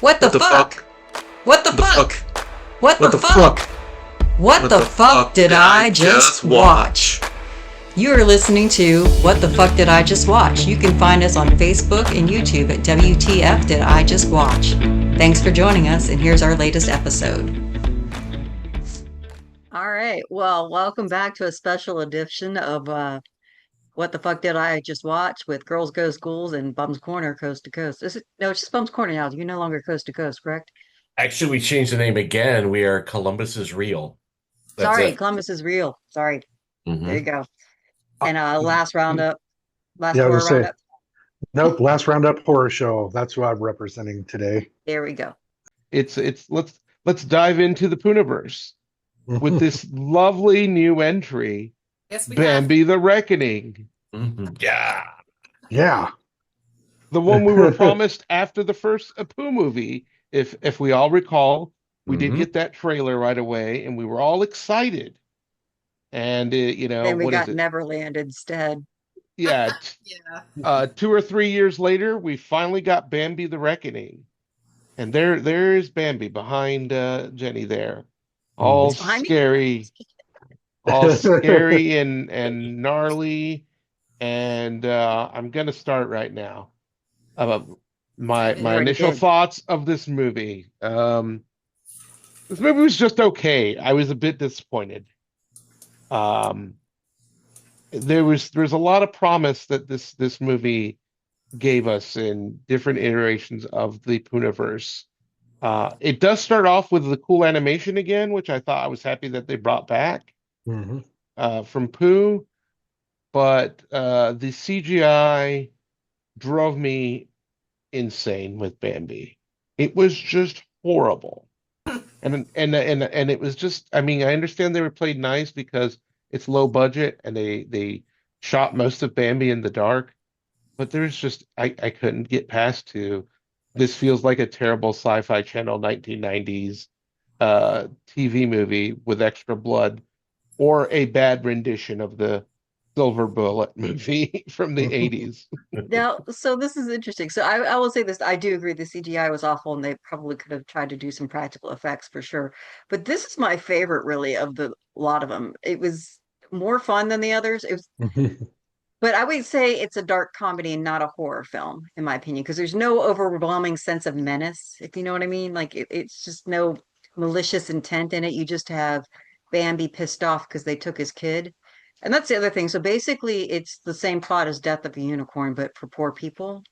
What the fuck? What the fuck? What the fuck? What the fuck did I just watch? You are listening to What the Fuck Did I Just Watch? You can find us on Facebook and YouTube at WTF Did I Just Watch? Thanks for joining us, and here's our latest episode. All right, well, welcome back to a special edition of What the Fuck Did I Just Watch with Girls Go Schools and Bum's Corner Coast to Coast. No, it's just Bum's Corner now. You're no longer Coast to Coast, correct? Actually, we changed the name again. We are Columbus is Real. That's Sorry, it. Columbus is real. Sorry. There you Mhm. go. And last roundup, last Yeah, I horror was gonna say, roundup. nope, last roundup horror show. That's who I'm representing today. There we go. It's let's dive into the Poohniverse with this lovely new entry, Yes, we Bambi the Reckoning. Yeah. Yeah. The one we were promised after the first Pooh movie. If we all recall, we did get that trailer right away, and we were all excited. And Then we what got is it? Neverland instead. Yeah, Yeah. 2 or 3 years later, we finally got Bambi the Reckoning, and there is Bambi behind Jenny there, all It's behind me? scary, all scary and gnarly. And I'm gonna start right now. My already initial did. thoughts of this movie. This movie was just okay. I was a bit disappointed. Um, there's a lot of promise that this movie gave us in different iterations of the Poohniverse. It does start off with the cool animation again, which I was happy that they brought back Mhm. from Pooh, but the CGI drove me insane with Bambi. It was just horrible. And it was just, I mean, I understand they were played nice because it's low budget and they shot most of Bambi in the dark, but there's just I couldn't get past to this feels like a terrible sci-fi channel 1990s TV movie with extra blood or a bad rendition of the Silver Bullet movie from the 80s. Now, so this is interesting. So I will say this, I do agree the CGI was awful and they probably could have tried to do some practical effects for sure. But this is my favorite really of the lot of them. It was more fun than the others. But I would say it's a dark comedy and not a horror film, in my opinion, because there's no overwhelming sense of menace, if you know what I mean. Like it's just no malicious intent in it. You just have Bambi pissed off because they took his kid. And that's the other thing. So basically, it's the same plot as Death of a Unicorn, but for poor people.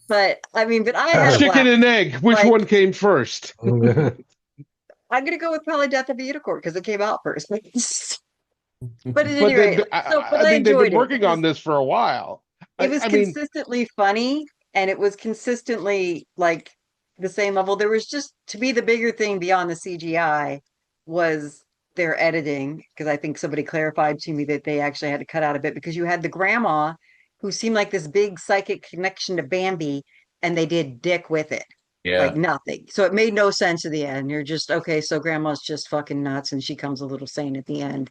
But I mean, but I had a Chicken blast. and egg, which Like- one came first? I'm gonna go with probably Death of a Unicorn because it came out first. But at But any rate, I but I mean, they've enjoyed been it. working on this for a while. It was I mean, consistently funny and it was consistently like the same level. There was just to me the bigger thing beyond the CGI was their editing, because I think somebody clarified to me that they actually had to cut out a bit because you had the grandma who seemed like this big psychic connection to Bambi and they did dick with it. Like Yeah. nothing. So it made no sense at the end. You're just okay, so grandma's just fucking nuts and she comes a little sane at the end.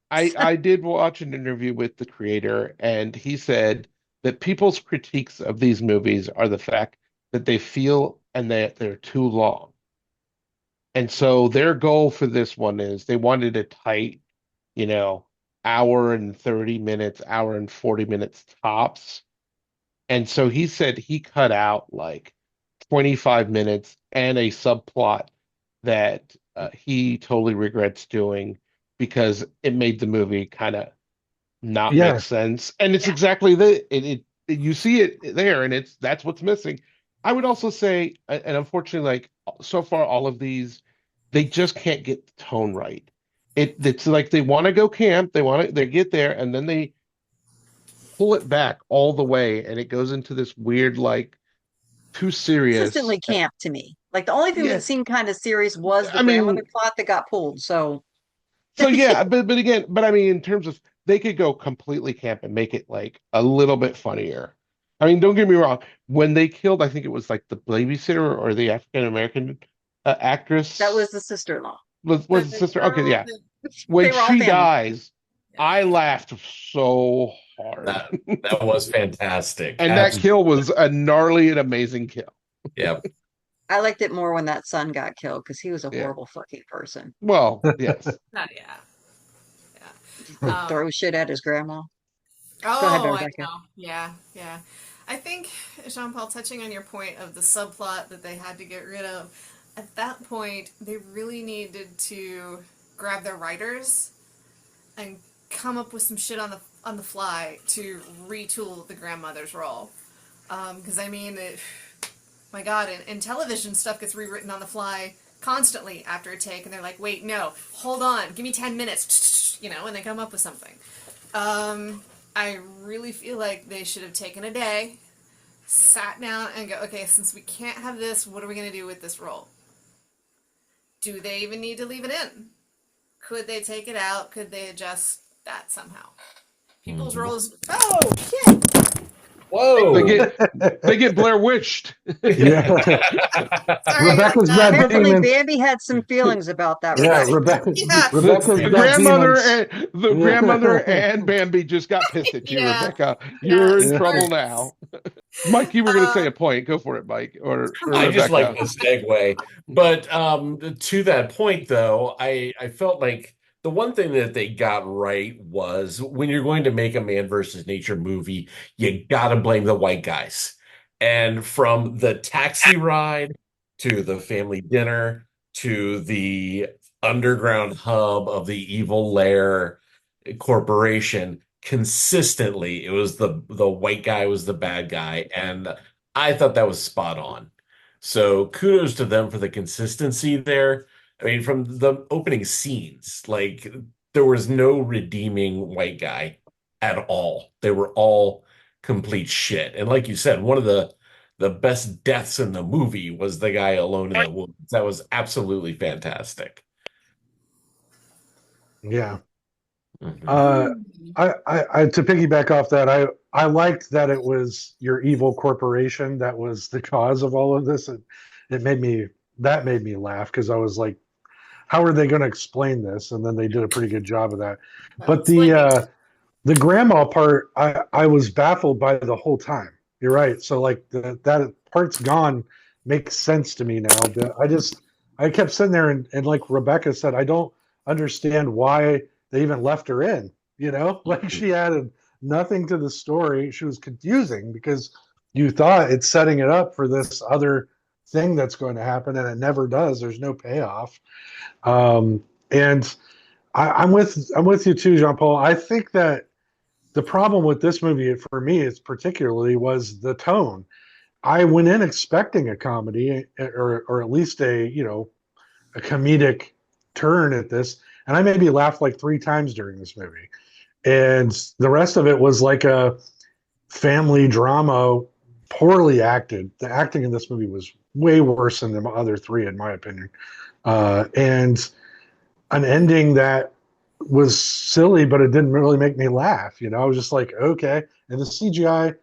I did watch an interview with the creator, and he said that people's critiques of these movies are the fact that they feel and that they're too long. And so their goal for this one is they wanted a tight, hour and 30 minutes, hour and 40 minutes tops. And so he said he cut out like 25 minutes and a subplot that he totally regrets doing because it made the movie kind of not Yeah. make sense. And it's Yeah. exactly you see it there, and that's what's missing. I would also say, and unfortunately, like so far, all of these, they just can't get the tone right. It's like they want to go camp, they get there, and then they pull it back all the way, and it goes into this weird, like too serious. Consistently camp to me. Like the only thing Yeah. that seemed kind of serious was the I mean- grandmother plot that got pulled. So So yeah, but again, I mean, in terms of they could go completely camp and make it like a little bit funnier. I mean, don't get me wrong. When they killed, I think it was like the babysitter or the African American actress. that was the sister-in-law. was the sister. Okay, yeah. They When were all she family. dies, I laughed so hard. That was fantastic. And that kill was a gnarly and amazing kill. Yep. I liked it more when that son got killed because he was a Yeah. horrible fucking person. Well, yes. Not yeah. Like Yeah. throw shit at his grandma. Go ahead, Oh, I Rebecca. know. Yeah, yeah. I think, Jean Paul, touching on your point of the subplot that they had to get rid of, at that point, they really needed to grab their writers and come up with some shit on the fly to retool the grandmother's role. Because I mean, my God, in television, stuff gets rewritten on the fly constantly after a take, and they're like, "Wait, no, hold on, give me 10 minutes," and they come up with something. I really feel like they should have taken a day, sat down, and go, okay, since we can't have this, what are we going to do with this role? Do they even need to leave it in? Could they take it out? Could they adjust that somehow? People's roles. Oh shit! Whoa. They get Blair Witched. Yeah. Sorry, Rebecca's I'm got done. Apparently, demons. Bambi had some feelings about that. Yeah, Rebecca. Yeah. Rebecca's The got grandmother demons. and the Yeah. grandmother and Bambi just got pissed at you, Yeah. Rebecca. You're in Yeah. trouble now. Mike, you were going to say a point. Go for it, Mike, or I just like Rebecca. the segue. But to that point, though, I felt like the one thing that they got right was when you're going to make a man versus nature movie, you got to blame the white guys. And from the taxi ride to the family dinner to the underground hub of the evil lair corporation, consistently it was the white guy was the bad guy, and I thought that was spot on. So kudos to them for the consistency there. I mean, from the opening scenes, like there was no redeeming white guy at all. They were all complete shit. And like you said, one of the best deaths in the movie was the guy alone in the woods. That was absolutely fantastic. Yeah. Mhm. I to piggyback off that, I liked that it was your evil corporation that was the cause of all of this. It made me laugh because I was like, how are they going to explain this? And then they did a pretty good job of that. But the grandma part, I was baffled by the whole time. You're right. So like that part's gone makes sense to me now. But I kept sitting there and like Rebecca said, I don't understand why they even left her in. Like she added nothing to the story. She was confusing because you thought it's setting it up for this other thing that's going to happen, and it never does. There's no payoff. And I'm with you too, Jean Paul. I think that the problem with this movie, for me, is particularly was the tone. I went in expecting a comedy, or at least a comedic turn at this, and I maybe laughed like 3 times during this movie. And the rest of it was like a family drama, poorly acted. The acting in this movie was way worse than the other 3, in my opinion. And an ending that was silly, but it didn't really make me laugh. I was just like, okay. And the CGI,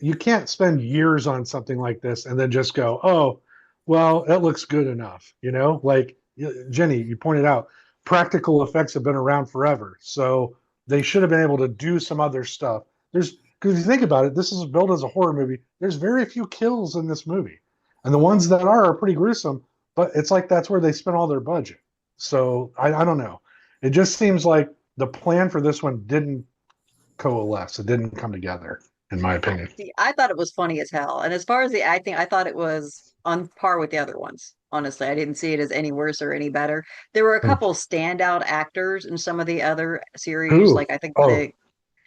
you can't spend years on something like this and then just go, oh, well, that looks good enough. Like Jenny, you pointed out, practical effects have been around forever. So they should have been able to do some other stuff. Because if you think about it, this is billed as a horror movie. There's very few kills in this movie. And the ones that are pretty gruesome, but it's like that's where they spent all their budget. So I don't know. It just seems like the plan for this one didn't coalesce. It didn't come together, in my opinion. See, I thought it was funny as hell. And as far as the acting, I thought it was on par with the other ones. Honestly, I didn't see it as any worse or any better. There were a couple standout actors in some of the other series, Who? like I think And the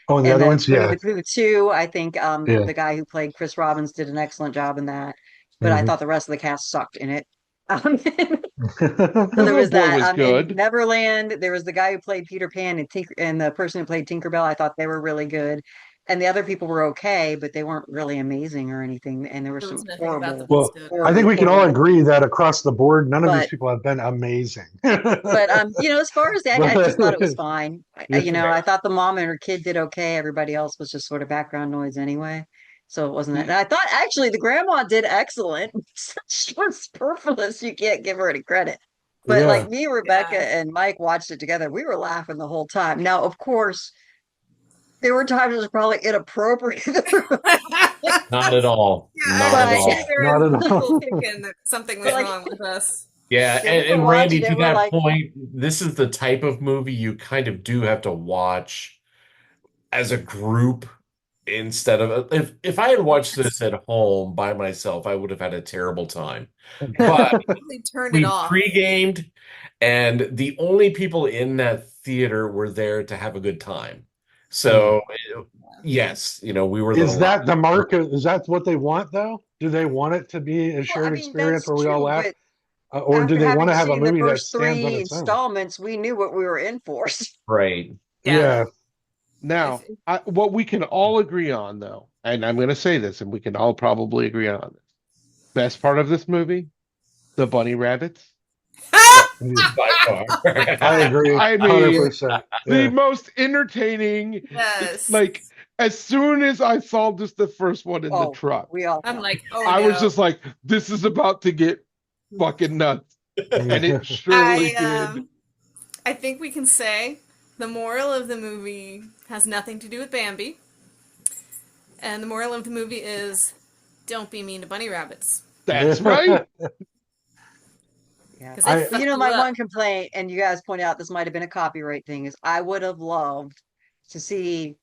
and other then ones, Winnie yeah, the Pooh 2, I think yeah. the guy who played Chris Robbins did an excellent job in that. But I Mhm. thought the rest of the cast sucked in it. So there Oh was boy, that. was In good. Neverland, there was the guy who played Peter Pan and the person who played Tinkerbell. I thought they were really good. And the other people were okay, but they weren't really amazing or anything. And there were There some was nothing about them horrible, that's Well, good. I think horrible, we can all horrible. agree that across the board, none of these But people have been amazing. as far as that, I just thought it was fine. Yeah. I thought the mom and her kid did okay. Everybody else was just sort of background noise anyway. So it wasn't that. And I thought actually the grandma did excellent. She was superfluous. You can't give her any credit. But like Yeah. me, Rebecca, Yeah. and Mike watched it together. We were laughing the whole time. Now, of course, There were times it was probably inappropriate. Not at all. Yeah, Not I'm at But sure all. there Not was at people all. thinking that something was like, wrong with us. Yeah, yeah, we were and Randy, watching to it. We're that like, point, this is the type of movie you kind of do have to watch as a group instead of if I had watched this at home by myself, I would have had a terrible time. But Really turned it we off. pre-gamed, and the only people in that theater were there to have a good time. So, yes, we were the Is loud. that the mark? Is that what they want, though? Do they want it to be a well, I shared mean, experience that's where we all true, laugh, but or do after they want having to have a seen the movie that first stands on three its own? installments, we knew what we were in for. Right. Yeah. Yeah, If, Now, what we can all agree on, though, and I'm going to say this, and we can all probably agree on this. Best part of this movie, the bunny rabbits. By far. I agree, I mean, 100%. the Yeah, most entertaining. yes. Like, as soon as I saw just the first one in the Oh, truck, we all I'm know. like, oh I was no. just like, this is about to get fucking nuts. And it surely I did. I think we can say the moral of the movie has nothing to do with Bambi. And the moral of the movie is don't be mean to bunny rabbits. That's right. Yeah. Because they I But fuck you my up. one complaint, and you guys point out this might have been a copyright thing, is I would have loved to see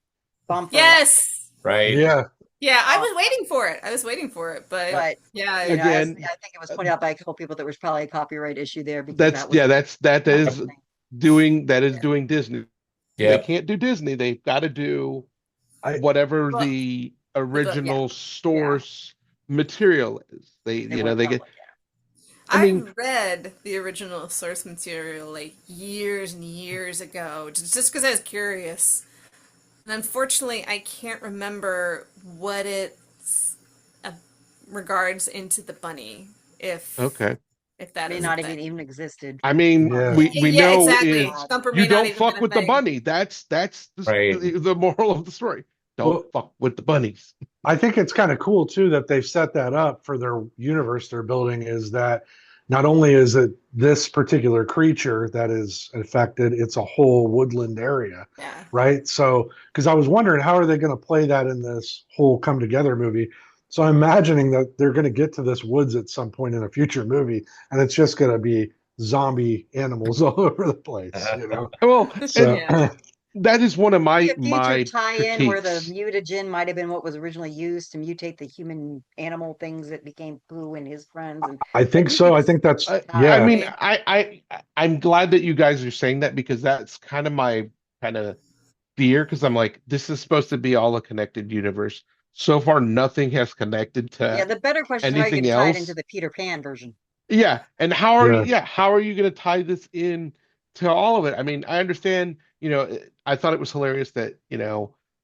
Bumper. Yes. Right. yeah, Yeah, I Uh, was waiting for it. I was waiting for it. But but yeah, as Again, I think it was pointed out by a couple people, there was probably a copyright issue there because that's that was yeah, that that was is the thing. doing Yeah. Disney. They Yep. can't do Disney. They've got to do I whatever well, the the book, yeah. original source material is. They They you know went they get. public. I mean, I've read the original source material like years and years ago, just because I was curious. And unfortunately, I can't remember what it uh, regards into the bunny, okay. if that May is a not thing. even existed. I mean, yeah. we Yeah, know exactly. is Thumper you may not don't even fuck been a with the thing. bunny. That's Right. the moral of the story. Don't Well, fuck with the bunnies. I think it's kind of cool too that they've set that up for their universe they're building. Is that not only is it this particular creature that is affected, it's a whole woodland area, Yeah. right? So, because I was wondering how are they going to play that in this whole come together movie. So I'm imagining that they're going to get to this woods at some point in a future movie, and it's just going to be zombie animals all over the place, you know? Well, and So, Yeah. that is one of Maybe my a future my tie-in where the critiques. mutagen might have been what was originally used to mutate the human animal things that became Pooh and his friends, and I like think we so. could I think that's, I yeah, mean, Possibly. I'm glad that you guys are saying that because that's kind of my kind of fear because I'm like, this is supposed to be all a connected universe. So far, nothing has connected yeah. to The better question is how you anything can tie it into else. the Peter Pan version. Yeah, and yeah. how are you going to tie this in to all of it? I mean, I understand, I thought it was hilarious that,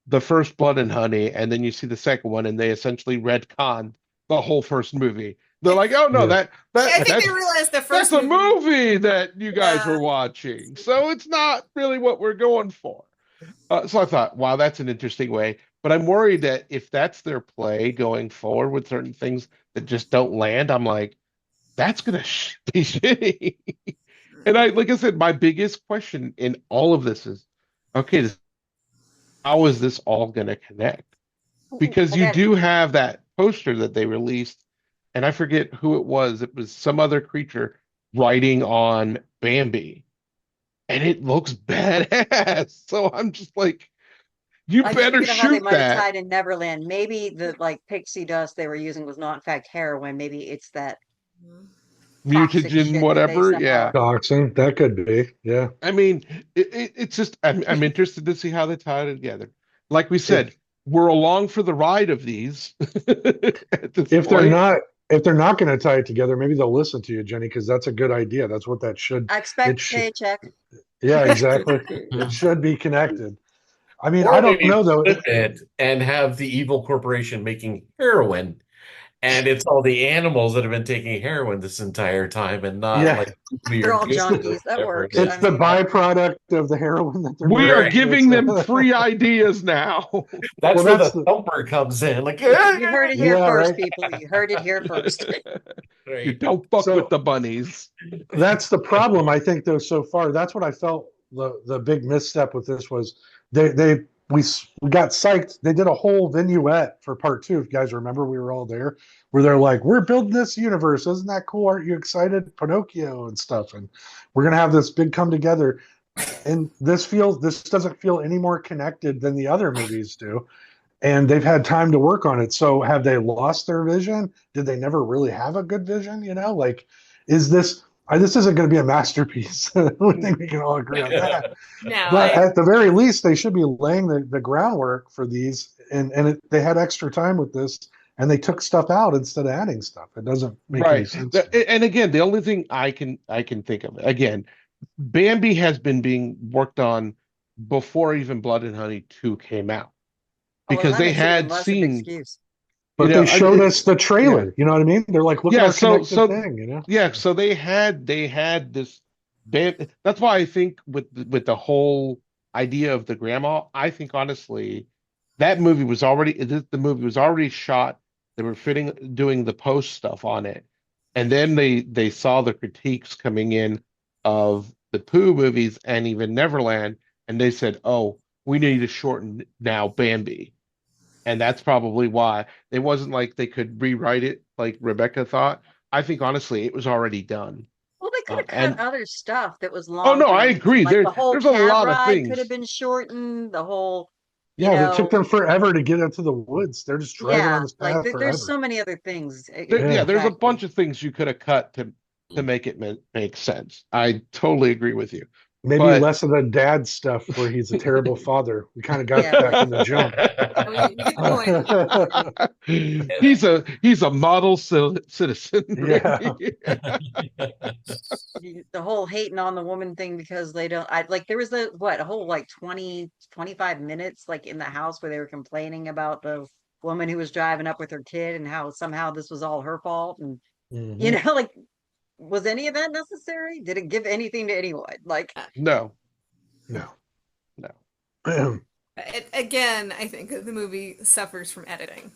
the first Blood and Honey, and then you see the second one, and they essentially retcon the whole first movie. They're like, oh no, Yeah. Yeah, I think they that's realized the that's first a movie. movie that you guys Yeah. were watching, so it's not really what we're going for. So I thought, wow, that's an interesting way. But I'm worried that if that's their play going forward with certain things that just don't land, I'm like, that's gonna be shitty. And like I said, my biggest question in all of this is, okay, how is this all gonna connect? Because I you got do have that poster that they released, and I forget who it was. It was some other creature riding on Bambi, and it looks badass. So I'm just like, you I just better figured out how they shoot might have that. tied in Neverland. Maybe the like pixie dust they were using was not in fact heroin. Maybe it's that toxic Mutagen, shit that they whatever. somehow. Yeah. Toxin, that could be. Yeah. I mean, it's just I'm interested to see how they tie it together. Like we If said, we're along for the ride of these at this if they're point. not if they're not going to tie it together, maybe they'll listen to you, Jenny, because that's a good idea. That's what that should. I It expect a should. paycheck. Yeah, exactly. It should be connected. I mean, I Or don't maybe know though. flip it and have the evil corporation making heroin, and it's all the animals that have been taking heroin this entire time, and not Yeah, like we They're are all good or junkies. That whatever it works. it's I is. the mean, byproduct of the heroin that they're We are making. Right. giving them free ideas now. That's Well, where that's the the thumper comes in. Like, you heard it here yeah, first, right. people. You heard it here first. You right. don't fuck with So the bunnies. that's the problem, I think, though. So far, that's what I felt the big misstep with this was they we got psyched. They did a whole vignette for part 2. If you guys remember, we were all there, where they're like, "We're building this universe. Isn't that cool? Aren't you excited?" Pinocchio and stuff, and we're gonna have this big come together. And this doesn't feel any more connected than the other movies do. And they've had time to work on it. So have they lost their vision? Did they never really have a good vision? Like, is this isn't going to be a masterpiece. I think we can all agree on that. No, But at the very least, they should be laying the groundwork for these. And they had extra time with this, and they took stuff out instead of adding stuff. It doesn't make any Right. sense. And again, the only thing I can think of, again, Bambi has been being worked on before even Blood and Honey 2 came out, Oh, well, because that they makes it even had less of an seen, excuse. But you know, they showed us the yeah, trailer. You know what I mean? They're like, look at yeah. our connected thing. Yeah. So they had this That's why I think with the whole idea of the grandma, I think honestly that the movie was already shot. They were doing the post stuff on it, and then they saw the critiques coming in of the Pooh movies and even Neverland, and they said, "Oh, we need to shorten now Bambi." And that's probably why it wasn't like they could rewrite it like Rebecca thought. I think honestly it was already done. Well, they could have cut And other stuff that was oh no, longer I in between. agree. Like the whole There's a cab lot of ride could have things. been shortened. The whole, you Yeah, it took know, them forever to get into the woods. They're just driving on yeah, this like path there's forever. so many other things. Yeah. There's a Exactly. bunch of things you could have cut to make it make sense. I totally agree with you. Maybe But less of the dad stuff where he's a terrible father. We kind of got Yeah. that from the jump. good point. he's a model citizen, Yeah. really. The whole hating on the woman thing because they don't, I like, there was a whole like 20-25 minutes like in the house where they were complaining about the woman who was driving up with her kid and how somehow this was all her fault. And, Mhm. like, was any of that necessary? Did it give anything to anyone? Like, No, No. no. Again, I think the movie suffers from editing.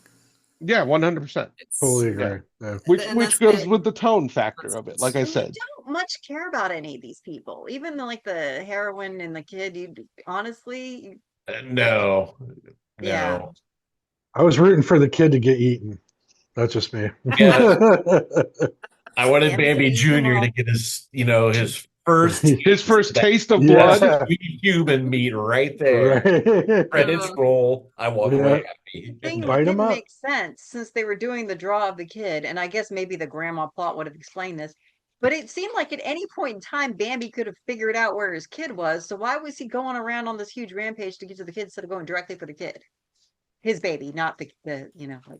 Yeah, 100%. Totally Yeah. agree. Yeah. And Which that's goes it. with the tone factor of it. Like I and you said, don't much care about any of these people, even like the heroine and the kid. You honestly, No, yeah. no. I was rooting for the kid to get eaten. That's just me. Yeah, I wanted Bambi Bambi eats them Jr. all. to get his first his first that taste of blood. Yeah. sweet human meat right there. Right. Credits roll. I walk Yeah. away happy. Thing that Bite him didn't up. make sense since they were doing the draw of the kid, and I guess maybe the grandma plot would have explained this, but it seemed like at any point in time Bambi could have figured out where his kid was. So why was he going around on this huge rampage to get to the kid instead of going directly for the kid, his baby, not the like,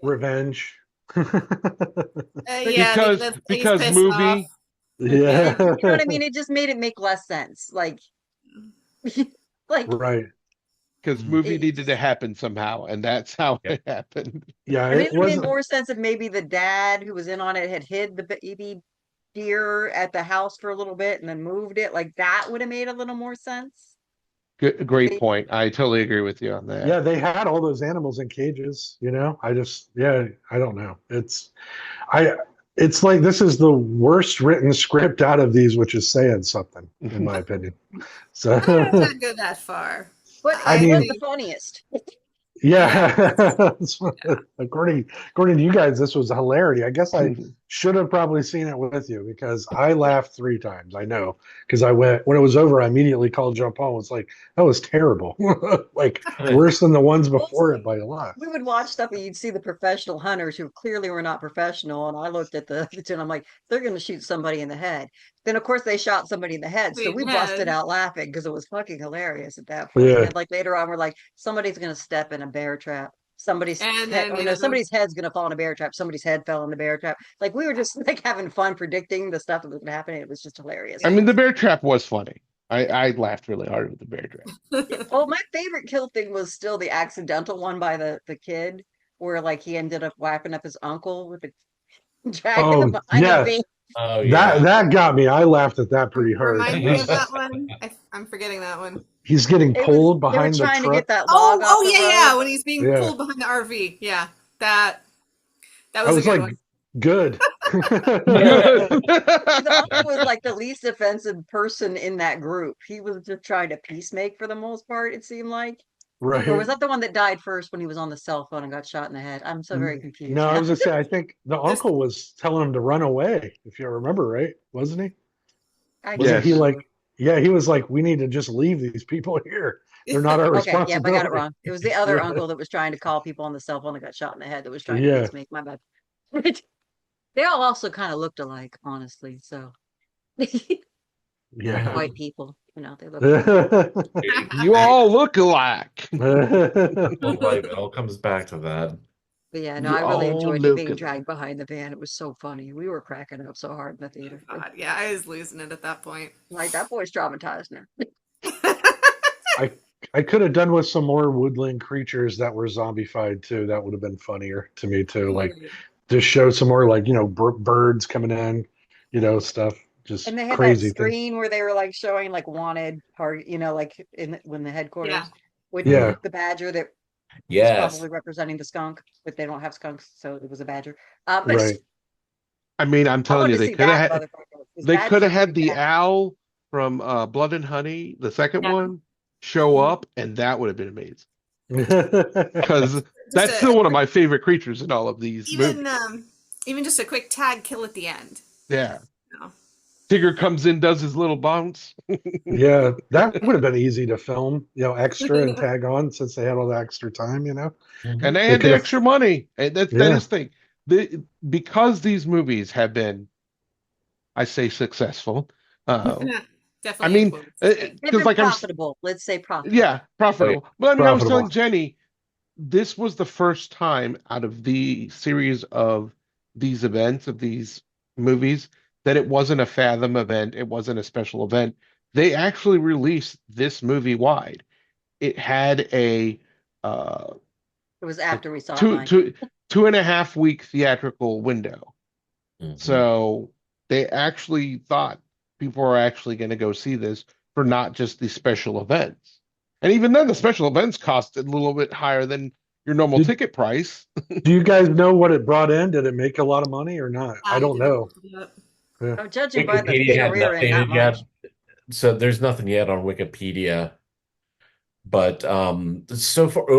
Revenge. Yeah, he's because pissed movie. off. Yeah. you know what I mean? It just made it make less sense. Like, like Right. Because Mm. movie it needed to happen somehow, and that's how Yep. it happened. Yeah, I mean, it it would have made wasn't. more sense if maybe the dad who was in on it had hid the baby deer at the house for a little bit and then moved it. Like that would have made a little more sense. Great They, point. I totally agree with you on that. Yeah, they had all those animals in cages, I just, I don't know. I it's like this is the worst written script out of these, which is saying something, in my opinion. So I don't know if I'd go that far. but I it was mean- the funniest. yeah. According to you guys, this was hilarity. I guess I should have probably seen it with you because I laughed 3 times. I know because I went when it was over. I immediately called John Paul. Was like, that was terrible, like worse than the ones before it by a lot. We would watch stuff and you'd see the professional hunters who clearly were not professional. And I looked at the and I'm like, they're going to shoot somebody in the head. Then of course they shot somebody in the head. So Wait, we head. busted out laughing because it was fucking hilarious at that point. Yeah. And like later on, we're like, somebody's going to step in a bear trap. Somebody's And head, then, somebody's head's going to fall in a bear trap. Somebody's head fell in the bear trap. Like we were just like having fun predicting the stuff that was going to happen. It was just hilarious. I mean, the bear trap was funny. I laughed really hard with the bear trap. Well, my favorite kill thing was still the accidental one by the kid, where like he ended up whapping up his uncle with the dragging him behind yeah. the van. Oh yeah. That got me. I laughed at that pretty hard. Remind me of that one. I'm forgetting that one. He's getting It was- pulled they were behind the trying to truck. get that log off the yeah, road. when he's being Yeah. pulled behind the RV. Yeah, that I was a was good like, one. good. The uncle was like the least offensive person in that group. He was just trying to peacemake for the most part, it seemed like. Or was Right. that the one that died first when he was on the cell phone and got shot in the head? I'm so very confused No, I now. was gonna say I think the There's uncle was telling him to run away, if you remember, right? Wasn't he? I Wasn't don't he Yes. like, remember. yeah, he was like, we need to just leave these people here. They're not our Okay, yep, I got it responsibility. wrong. It was the other Right. uncle that was trying to call people on the cell phone that got shot in the head that was trying to Yeah. peacemake. My bad. They all also kind of looked alike, honestly. So Yeah. white people, they look alike. You all look alike. Well, like, it all comes back to that. But yeah, no, You I really all enjoyed look being alike. dragged behind the van. It was so funny. We were cracking up so hard in the theater. God, yeah, I was losing it at that point. Like that boy's traumatized now. I I could have done with some more woodland creatures that were zombified too. That would have been funnier to me too. Like just show some more like birds coming in, stuff. Just And they had that crazy things. screen where they were like showing like wanted part, like when the Yeah. headquarters with Yeah. the badger that was Yes. probably representing the skunk, but they don't have skunks, so it was a badger. Right. I mean, I'm I telling wanted you, to they see could that have motherfucker. Because they could badgers have are had pretty the bad. owl from Blood and Honey, the second Yeah. one, show up, and that would have been amazing. Yeah. Because Just that's still one of my favorite creatures in all of these even movies. even just a quick tag kill at the end. Yeah. No. Tigger comes in, does his little bounce. That would have been easy to film, extra and tag on since they had all the extra time. And Mhm. they They had the could have, extra money. And that yeah. is the thing. Because these movies have been, I say, successful. I Definitely mean, influenced. They've because been like profitable. Let's say profitable. yeah, profitable. But I mean, I was telling Profitable. Jenny, this was the first time out of the series of these events, of these movies, that it wasn't a Fathom event. It wasn't a special event. They actually released this movie wide. It had uh, It was a after we saw it, two, mind you. two, 2.5 week theatrical window. Mhm. So they actually thought people are actually going to go see this for not just the special events. And even then, the special events cost a little bit higher than your normal Did ticket price. do you guys know what it brought in? Did it make a lot of money or not? I I don't didn't know. look it up. Yeah. I'm judging by the Wikipedia theater hadn't we were in, not updated yet, much. so there's nothing yet on Wikipedia. But so far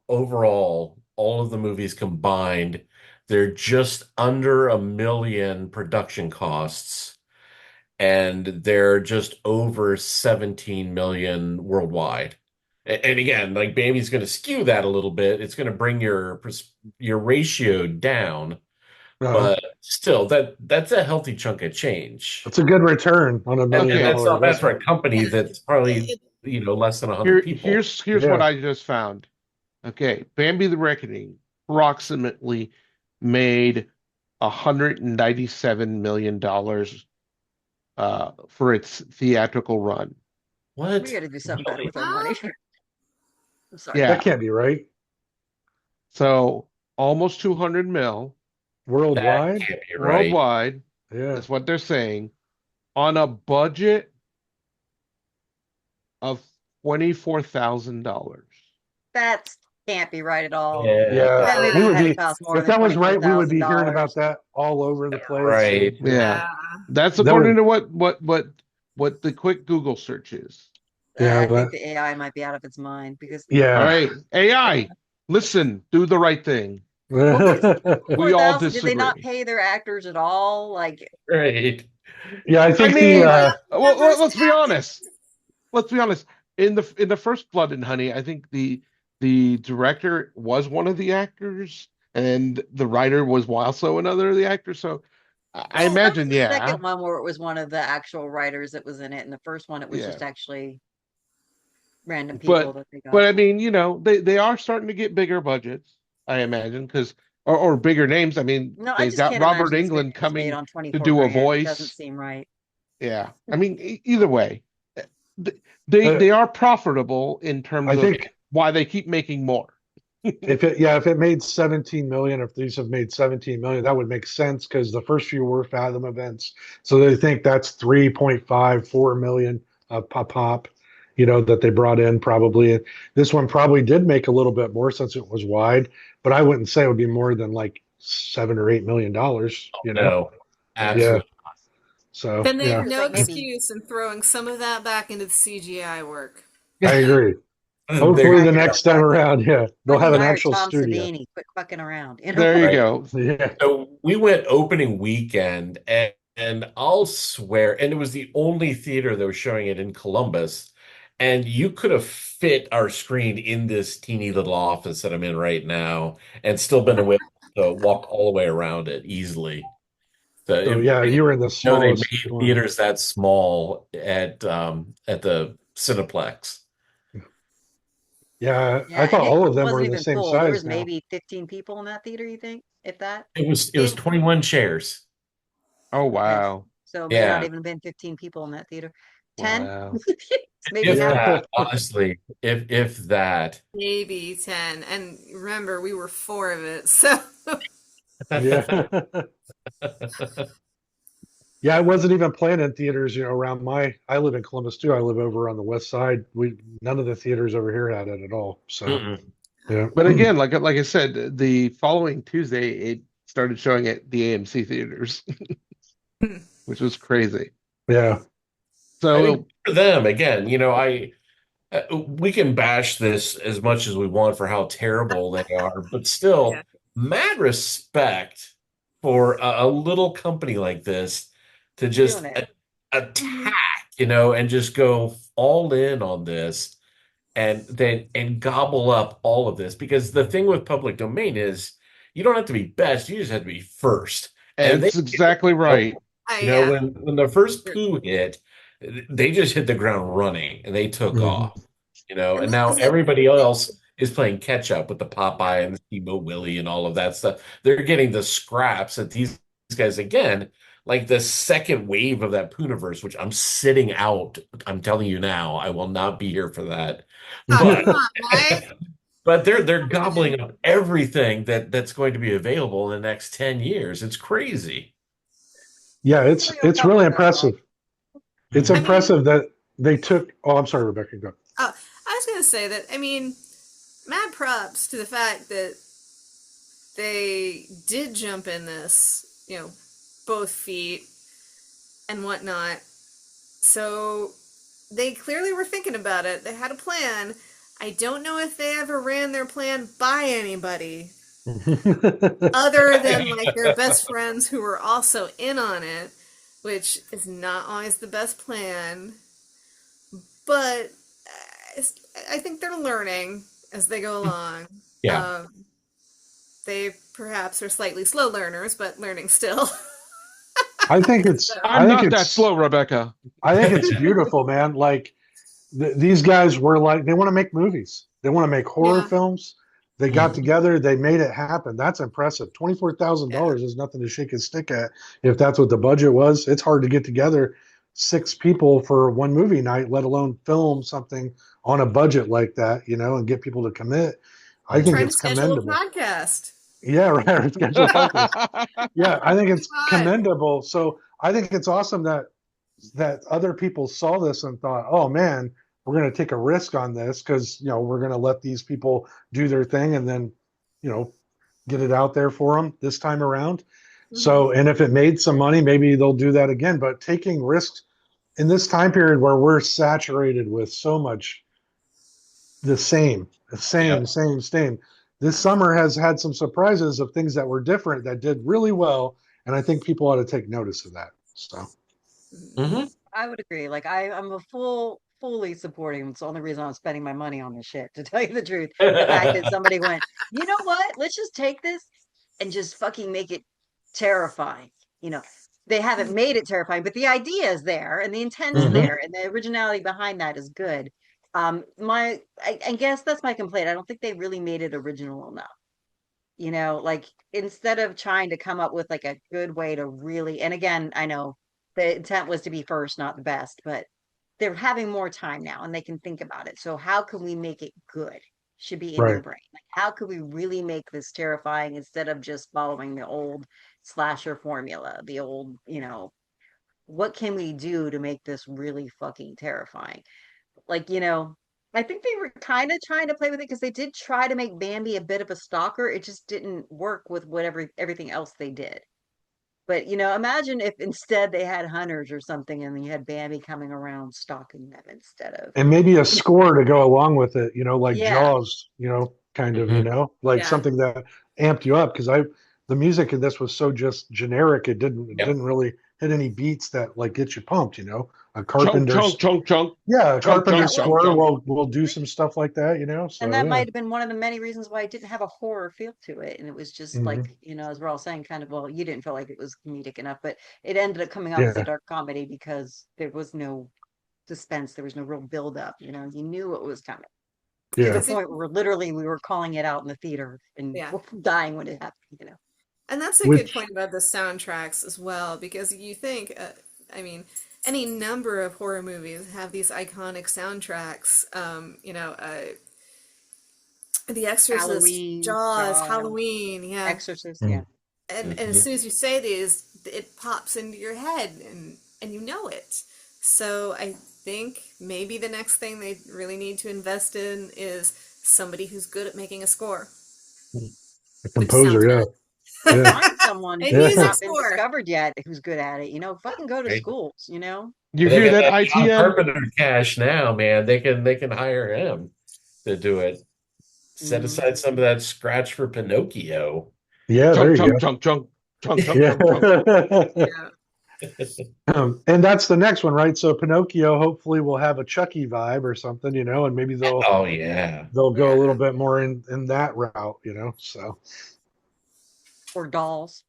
overall, all of the movies combined, they're just under 1 million production costs, and they're just over 17 million worldwide. And again, like Bambi's going to skew that a little bit. It's going to bring your ratio down, Uh, but still, that's a healthy chunk of change. that's a good return on a million And Okay, that's dollar not bad for investment. a company Yeah. that's probably, It, less than 100 people. here's what Yeah. I just found. Okay, Bambi the Reckoning approximately made $197 million for its theatrical run. We What? got to do something better with our huh? money. I'm sorry. That Yeah, can't be right. so almost 200 mil That Worldwide? can't be right. worldwide. Yeah. That's what they're saying on a budget of $24,000. That can't be right at all. Yeah, Yeah. That We movie would had to be, cost more if than that was twenty-four right, we would thousand be hearing about dollars. that all over the place. right. Yeah, Yeah. that's That according would, to what the quick Google search is. yeah, I think that, the AI might be out of its mind because All yeah. right, AI, listen, do the right thing. well, because We four all thousand, did they not disagree. pay their actors at all? Like, Right. Yeah, I I think mean, Numbers let's be happen. honest. Let's be honest. In the first Blood and Honey, I think the director was one of the actors, and the writer was also another of the actors. So I well, that was imagine, the yeah, second one where it was one of the actual writers that was in it, and the first one it was yeah. just actually random people But that they but got. I mean, they are starting to get bigger budgets, I imagine, because or bigger names. I mean, No, I they've just got can't Robert imagine this movie Englund was made coming on to 24 do a grand. It doesn't voice. seem right. Yeah, I mean, either way, they uh, they are profitable in terms I of think why they keep making more. if it made 17 million, if these have made 17 million, that would make sense because the first few were Fathom events. So they think that's 3.54 million pop, that they brought in probably. This one probably did make a little bit more since it was wide, but I wouldn't say it would be more than like $7 or $8 million. No, Yeah. absolutely. So Then they have yeah, It's no like maybe excuse in throwing some of that back into the CGI work. I agree. There Hopefully you the go. next time around, yeah, they'll have Fucking an hire actual Tom studio. Savini. Quit fucking around, There you Right. go. Yeah. So we went opening weekend, and I'll swear, and it was the only theater that was showing it in Columbus. And you could have fit our screen in this teeny little office that I'm in right now and still been able to walk all the way around it easily. So So I yeah, didn't you were in the know they smallest made one. theaters that small at the Cineplex. Yeah, I Yeah, and thought it all of them wasn't were the even same full. There was size now. maybe 15 people in that theater, you think, if that? It was It 21 chairs. Oh, Okay. wow. So it may not Yeah. even been 15 people in that theater. 10? Wow. Maybe If half. Yeah, that, honestly, if that. maybe 10. And remember, we were four of it. So yeah, yeah. I wasn't even playing in theaters, around my. I live in Columbus too. I live over on the west side. We None of the theaters over here had it at all. So Mm-mm. yeah, But again, like I said, the following Tuesday it started showing at the AMC theaters, which was crazy. yeah, I think So for them, again, we can bash this as much as we want for how terrible they are, but yeah. still, mad respect for a little company like this to Doing just it. Mhm. attack, and just go all in on this and gobble up all of this. Because the thing with public domain is you don't have to be best, you just have to be first. And they it's exactly right. Yeah. when the first Pooh hit, they just hit the ground running and they took mhm. off, And and that now was it. everybody else is playing catch up with the Popeye and the Steamboat Willie and all of that stuff. They're getting the scraps that these guys again, like the second wave of that Poohniverse, which I'm sitting out. I'm telling you now, I will not be here for that. Oh, come But on, Mike. but they're gobbling up everything that's going to be available in the next 10 years. It's crazy. Yeah. What are you It's talking really about, Mike? impressive. It's I Mhm. mean, impressive that they took. Oh, I'm sorry, Rebecca. Go. I was going to say that, I mean, mad props to the fact that they did jump in this, both feet and whatnot. So they clearly were thinking about it. They had a plan. I don't know if they ever ran their plan by anybody other than like their best friends who were also in on it, which is not always the best plan. But I think they're learning as they go along. Yeah. Um, they perhaps are slightly slow learners, but learning still. I think it's. So, I I'm think not that it's. slow, Rebecca. I think it's beautiful, man. Like these guys were like they want to make movies. They want to make horror yeah, films. They got Mhm. together. They made it happen. That's impressive. yeah. $24,000 is nothing to shake a stick at. If that's what the budget was, it's hard to get together six people for one movie night, let alone film something on a budget like that, and get people to commit. I I'm think Mhm. trying to it's schedule a commendable. podcast. Yeah, right. Schedule a podcast. Yeah, I think it's God. commendable. So I think it's awesome that other people saw this and thought, "Oh man, we're going to take a risk on this because we're going to let these people do their thing and then, you know, get it out there for them this time around." Hmm. So, and if it made some money, maybe they'll do that again. But taking risks in this time period where we're saturated with so much the same, Yep. same. This summer has had some surprises of things that were different that did really well, and I think people ought to take notice of that. So, Hmm. I would agree. Like I'm a fully supporting. It's the only reason I'm spending my money on this shit, to tell you the truth. The fact that somebody went, you know what? Let's just take this and just fucking make it terrifying. You know, they haven't made it terrifying, but the idea is there and the intent's Hmm. there and the originality behind that is good. I guess that's my complaint. I don't think they really made it original enough. Like instead of trying to come up with like a good way to really, and again, I know the intent was to be first, not the best, but they're having more time now and they can think about it. So how can we make it good? Should be in their right, brain. Like how could we really make this terrifying instead of just following the old slasher formula, the old, what can we do to make this really fucking terrifying? Like, I think they were kind of trying to play with it because they did try to make Bambi a bit of a stalker. It just didn't work with whatever everything else they did. But imagine if instead they had hunters or something, and you had Bambi coming around stalking them instead of. And maybe a score to go along with it, like Yeah, Jaws, kind of, Mhm. like Yeah. something that amped you up because the music in this was so just generic. It Yep. didn't really hit any beats that like get you pumped, A Chunk, chunk, Carpenter's, chunk, chunk, yeah, a chunk, Carpenter chunk, that would chunk, score chunk. will do some stuff like that, and So that yeah. might have been one of the many reasons why it didn't have a horror feel to it, and it was just Hmm. like as we're all saying, kind of. Well, you didn't feel like it was comedic enough, but it ended up coming off as a Yeah, dark comedy because there was no suspense, there was no real build up. You knew what was coming to the yeah. It's point where literally we were calling it out in the theater and yeah. dying when it happened. And that's a good Which point about the soundtracks as well, because you think, I mean, any number of horror movies have these iconic soundtracks. The Exorcist, Halloween, Jaws, Jaws, Halloween, yeah. Exorcist, yeah. mm, And as Mhm. soon as you say these, it pops into your head, and you know it. So I think maybe the next thing they really need to invest in is somebody who's good at making a score, a which sounds composer, yeah, bad. yeah, Find someone A who's yeah. music not been score. discovered yet who's good at it. Fucking go to Right. schools. You They hear got that, that John ITM? Carpenter cash now, man. They can hire him to do it. Set Hmm. aside some of that scratch for Pinocchio. Yeah, there Chunk, you chunk, go. chunk, chunk, chunk, chunk, chunk, chunk. Yeah. Yeah. And that's the next one, right? So Pinocchio hopefully will have a Chucky vibe or something, and maybe they'll Oh yeah. they'll go a little Yeah. bit more in that route, So Or dolls.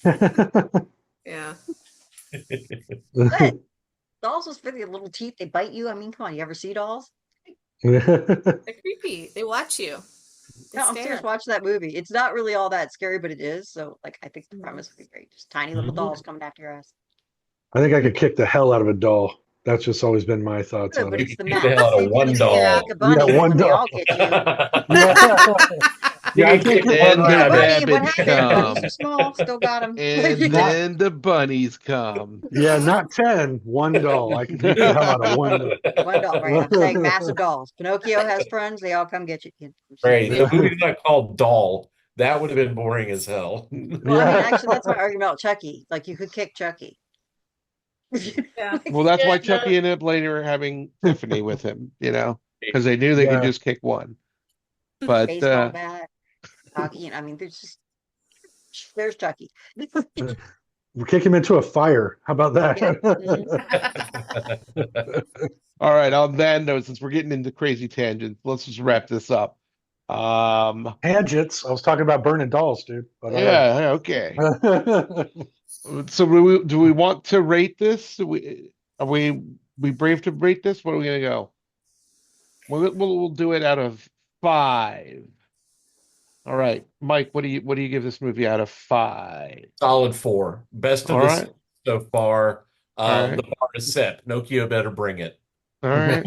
Yeah. But dolls with really little teeth, they bite you. I mean, come on, you ever see dolls? They're creepy. They watch you. They No, I'm serious. stare. Watch that movie. It's not really all that scary, but it is. So, like, I think the Mhm. premise would be great. Just tiny little dolls coming after your ass. I think I could kick the hell out of a doll. That's just always been my thoughts Good, on but You it. it's can the kick the hell max. out of Maybe one you can't Yeah. kick a doll. Yeah, bunny one when they doll. all get you. Yeah, You yeah, I can can't kick kick one And Kick the a rabbit. bunny. What rabbits happened? Bunny's too come. small. Still got him. And not then the bunnies come. yeah, not 10, one doll. I can kick the hell out of one One doll, right? I'm saying doll. massive dolls. Pinocchio has friends. They all come get you. I'm Right. serious. The movie's not called Doll. That would have been boring as hell. Well, I mean, Yeah. actually, that's my argument about Chucky. Like, you could kick Chucky. Yeah. Well, that's Yeah, why no. Chucky ended up later having Tiffany with him, because they knew they could Yeah. just kick one. But Baseball bat, hockey. I mean, there's Chucky. We'll kick him into a fire. How about Yeah. Hmm. that? all right, on that note, since we're getting into crazy tangents, let's just wrap this up. Tangents. I was talking about burning dolls, dude. But all right. Yeah, okay. So do we want to rate this? Are we brave to rate this? What are we gonna go? We'll do it out of 5. All right, Mike, what do you give this movie out of 5? Solid 4. Best of All the right, season so far. all The right, bar is set. Pinocchio better bring it. all right.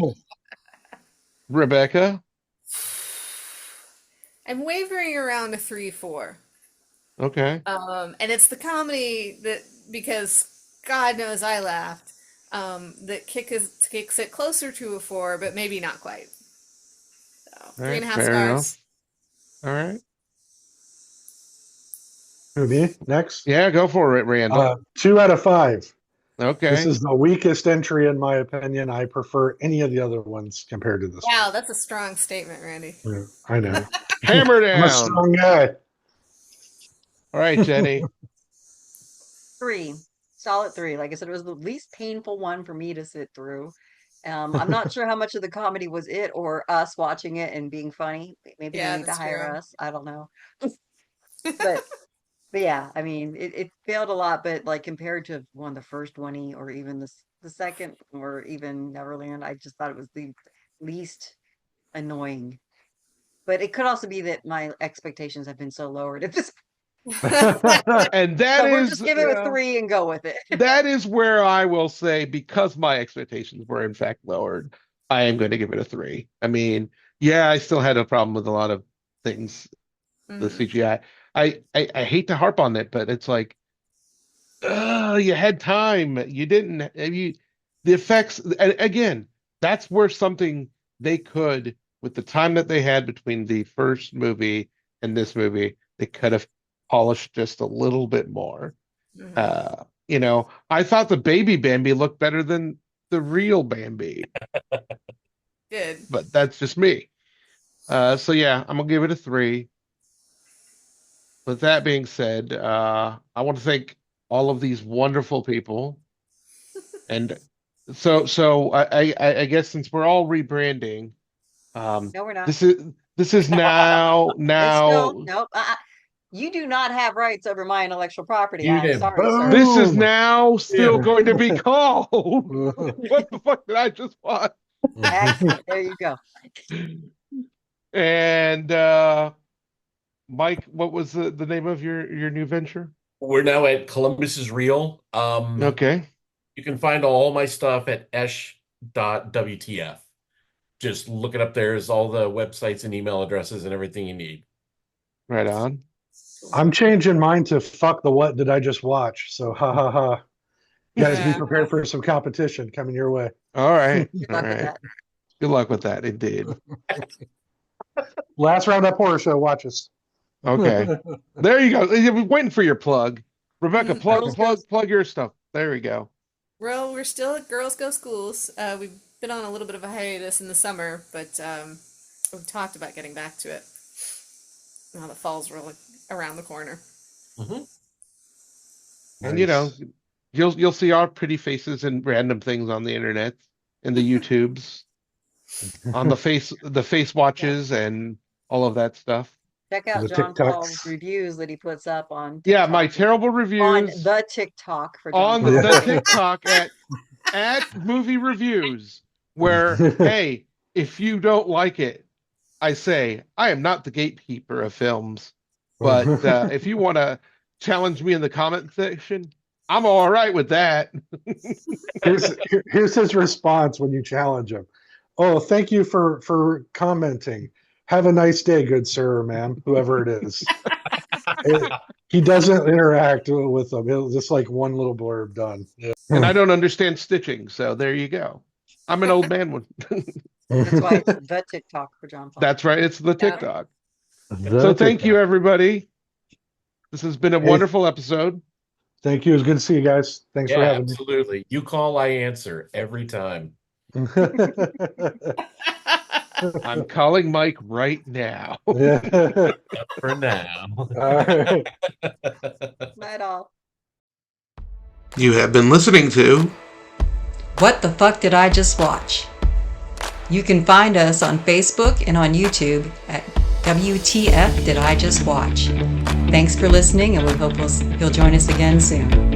Rebecca, I'm wavering around a 3-4. okay. And it's the comedy that, because God knows I laughed, that kicks it closer to a 4, but maybe not quite. So All three and right, a half fair stars. enough. All right, Who, me? Next. yeah, go for it, Randall. 2 out of 5. This Okay, is the weakest entry in my opinion. I prefer any of the other ones compared to this Wow, that's a strong statement, Randy. one. Yeah, I know. hammer I'm a down. strong guy. All right, Jenny. 3, solid 3. Like I said, it was the least painful one for me to sit through. I'm not sure how much of the comedy was it or us watching it and being funny. Maybe they Yeah, need to that's hire true. us. I don't know. But yeah, I mean, it failed a lot, but like compared to one, the first one, or even the second, or even Neverland, I just thought it was the least annoying. But it could also be that my expectations have been so lowered at this. And that So we're is just give it a 3 and go with it. that is where I will say, because my expectations were in fact lowered, I am going to give it a 3. I mean, yeah, I still had a problem with a lot of things, the Mhm. CGI. I hate to harp on it, but it's like, you had time. You didn't. The effects. And again, that's where something they could, with the time that they had between the first movie and this movie, they could have polished just a little bit more. I thought the baby Bambi looked better than the real Bambi, Good. but that's just me. So yeah, I'm gonna give it a 3. With that being said, I want to thank all of these wonderful people, and I guess since we're all rebranding, No, we're not. this is now It's no, now nope. You do not have rights over my intellectual property. You I am did. sorry, sir. this is Boom. now still Yeah. going to be called. What the fuck did I just watch? Excellent. There you go. And Mike, what was the name of your new venture? We're now at Columbus is Real. Okay, You can find all my stuff at esh.wtf. Just look it up. There's all the websites and email addresses and everything you need. right on. I'm changing mine to fuck the what did I just watch? So ha ha ha. You guys be Yeah. prepared for some competition coming your way. All right, Good all luck with right. that. Good luck with that, indeed. Last round up horror show, watch us. Okay. There you go. You've been waiting for your plug. Rebecca, Girls plug your stuff. There we go. Well, we're still at Girls Go Schools. We've been on a little bit of a hiatus in the summer, but we've talked about getting back to it. Now the fall's really around the corner. Mhm. And Nice. you'll see our pretty faces and random things on the internet, in the YouTubes, on the face watches and all of that stuff. Check out The John Paul's TikToks. reviews that he puts up on Yeah, my TikTok. terrible On reviews the TikTok for John on Paul. the Yeah. TikTok at movie reviews, where hey, if you don't like it, I say I am not the gatekeeper of films, but if you want to challenge me in the comment section, I'm all right with that. here's his response when you challenge him. Oh, thank you for commenting. Have a nice day, good sir or ma'am, whoever it is. He doesn't interact with them. He'll just like one little blurb done. Yeah. And I don't understand stitching, so there you go. I'm an old man one. That's why it's the TikTok for John Paul. That's right. It's the Yeah. TikTok. The So thank you, TikTok. everybody. This has been a Hey, wonderful episode. Thank you. It was good to see you guys. Thanks for Yeah, having absolutely. You call, I answer every time. me. I'm calling Mike right now. Yeah. For now. All right. Not all. You have been listening to What the fuck did I just watch? You can find us on Facebook and on YouTube at WTF Did I Just Watch? Thanks for listening, and we hope you'll join us again soon.